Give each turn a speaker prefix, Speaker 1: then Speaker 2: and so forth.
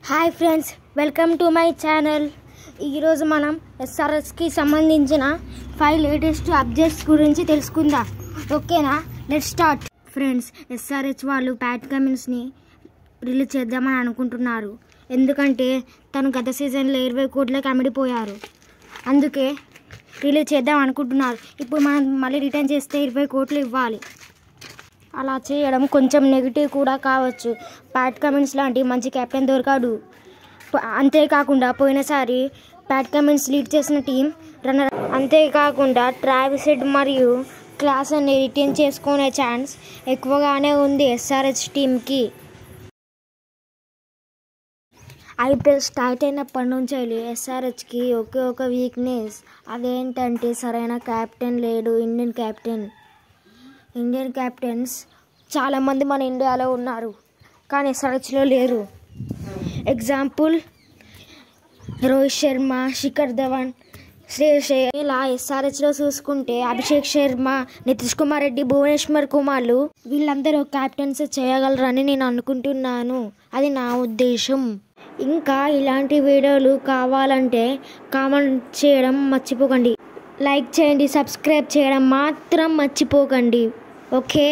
Speaker 1: Hi friends, welcome to my channel. ఈరోజు మనం ఎస్ఆర్హెచ్కి సంబంధించిన 5 లేటెస్ట్ అప్డేట్స్ గురించి తెలుసుకుందాం. ఓకేనా? Let's start. ఫ్రెండ్స్, ఎస్ఆర్హెచ్ వాళ్ళు ప్యాట్ కమిన్స్ని రిలీజ్ చేద్దామని అనుకుంటున్నారు. ఎందుకంటే తను గత సీజన్లో 20 కోట్లకి అమ్మిడిపోయారు. అందుకే రిలీజ్ చేద్దాం అనుకుంటున్నారు. ఇప్పుడు మనం మళ్ళీ రిటర్న్ చేస్తే 20 కోట్లు ఇవ్వాలి. అలా చేయడం కొంచెం నెగిటివ్ కూడా కావచ్చు. ప్యాట్ కమిన్స్ లాంటి మంచి కెప్టెన్ దొరకాడు. అంతేకాకుండా పోయినసారి ప్యాట్ కమిన్స్ లీడ్ చేసిన టీం రన్నర్. అంతేకాకుండా ట్రావిస్ హెడ్ మరియు క్లాసెన్ని రిటైన్ చేసుకునే ఛాన్స్ ఎక్కువగానే ఉంది ఎస్ఆర్హెచ్ టీంకి. ఐపీఎల్ స్టార్ట్ అయినప్పటి నుంచి ఎస్ఆర్హెచ్కి ఒకే ఒక వీక్నెస్. అదేంటంటే సరైన కెప్టెన్ లేడు. ఇండియన్ కెప్టెన్స్ చాలామంది మన ఇండియాలో ఉన్నారు, కానీ ఎస్ఆర్హెచ్లో లేరు. ఎగ్జాంపుల్ రోహిత్ శర్మ, శిఖర్ ధవన్, శ్రేయస్ అయ్యర్. ఇలా ఎస్ఆర్హెచ్లో చూసుకుంటే అభిషేక్ శర్మ, నితీష్ కుమార్ రెడ్డి, భువనేశ్వర్ కుమార్లు వీళ్ళందరూ కెప్టెన్స్ చేయగలరని నేను అనుకుంటున్నాను. అది నా ఉద్దేశం. ఇంకా ఇలాంటి వీడియోలు కావాలంటే కామెంట్ చేయడం మర్చిపోకండి. లైక్ చేయండి, సబ్స్క్రైబ్ చేయడం మాత్రం మర్చిపోకండి. ఓకే.